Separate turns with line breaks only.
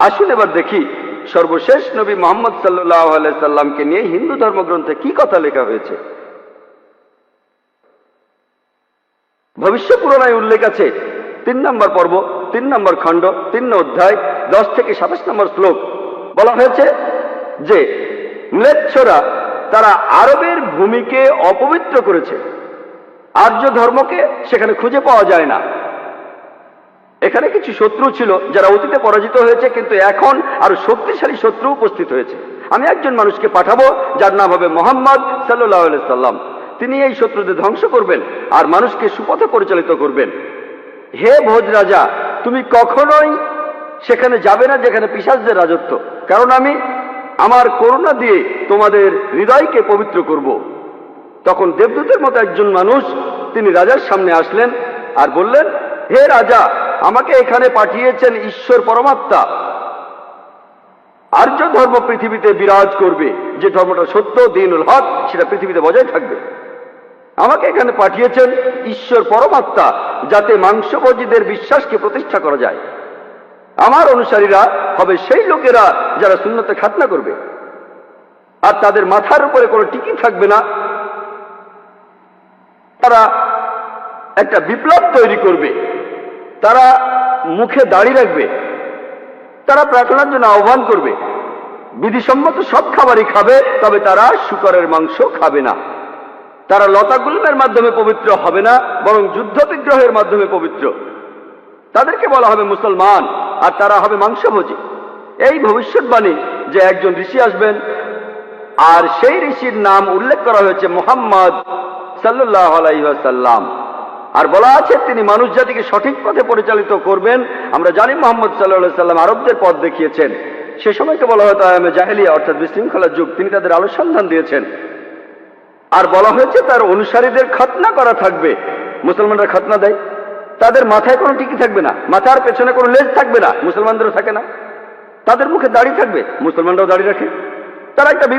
আসুন এবার দেখি সর্বশেষ নবী মুহাম্মদ সাল্লাল্লাহু আলাইহি সাল্লামকে নিয়ে হিন্দু ধর্মগ্রন্থে কি কথা লেখা হয়েছে। ভবিষ্য পুরাণায় উল্লেখ আছে 3 নম্বর পর্ব 3 নম্বর খণ্ড 3 অধ্যায় 10 থেকে 27 নম্বর শ্লোক। বলা হয়েছে যে ম্লেচ্ছরা তারা আরবের ভূমিকে অপবিত্র করেছে, আর্য ধর্মকে সেখানে খুঁজে পাওয়া যায় না। এখানে কিছু শত্রু ছিল যারা অতীতে পরাজিত হয়েছে, কিন্তু এখন আরো শক্তিশালী শত্রু উপস্থিত হয়েছে। আমি একজন মানুষকে পাঠাবো যার নাম হবে মুহাম্মদ সাল্লাল্লাহু আলাইহি সাল্লাম। তিনি এই শত্রুদের ধ্বংস করবেন আর মানুষকে সুপথে পরিচালিত করবেন। হে ভোজ রাজা, তুমি কখনোই সেখানে যাবে না যেখানে পিশাচদের রাজত্ব, কারণ আমি আমার করুণা দিয়ে তোমাদের হৃদয়কে পবিত্র করব। তখন দেবদূতের মতো একজন মানুষ তিনি রাজার সামনে আসলেন আর বললেন, হে রাজা, আমাকে এখানে পাঠিয়েছেন ঈশ্বর পরমাত্মা। আর্য ধর্ম পৃথিবীতে বিরাজ করবে, যে ধর্মটা সত্য দ্বীনুল হক সেটা পৃথিবীতে বজায় থাকবে। আমাকে এখানে পাঠিয়েছেন ঈশ্বর পরমাত্মা, যাতে মাংসভোজীদের বিশ্বাসকে প্রতিষ্ঠা করা যায়। আমার অনুসারীরা হবে সেই লোকেরা যারা সুন্নতে খাতনা করবে, আর তাদের মাথার উপরে কোনো টিকি থাকবে না। তারা একটা বিপ্লব তৈরি করবে, তারা মুখে দাড়ি রাখবে, তারা প্রার্থনার জন্য আহ্বান করবে, বিধিসম্মত সব খাবারই খাবে, তবে তারা শূকরের মাংস খাবে না। তারা লতাগুল্মের মাধ্যমে পবিত্র হবে না, বরং যুদ্ধ বিগ্রহের মাধ্যমে পবিত্র। তাদেরকে বলা হবে মুসলমান, আর তারা হবে মাংসভোজী। এই ভবিষ্যৎবাণী যে একজন ঋষি আসবেন, আর সেই ঋষির নাম উল্লেখ করা হয়েছে মুহাম্মদ সাল্লাল্লাহু আলাইহি ওয়াসাল্লাম। আর বলা আছে তিনি মানুষ জাতিকে সঠিক পথে পরিচালিত করবেন। আমরা জানি মুহাম্মদ সাল্লাল্লাহু আলাইহি ওয়াসাল্লাম আরবদের পথ দেখিয়েছেন। সে সময়কে বলা হয়তো আয়ামে জাহেলিয়া, অর্থাৎ বিশৃঙ্খলার যুগ। তিনি তাদের আলোর সন্ধান দিয়েছেন। আর বলা হয়েছে তার অনুসারীদের খাতনা করা থাকবে। মুসলমানরা খাতনা দেয়, তাদের মাথায় কোনো টিকি থাকবে না, মাথার পেছনে কোনো লেজ থাকবে না, মুসলমানদেরও থাকে না। তাদের মুখে দাড়ি থাকবে, মুসলমানরাও দাড়ি রাখে। তারা একটা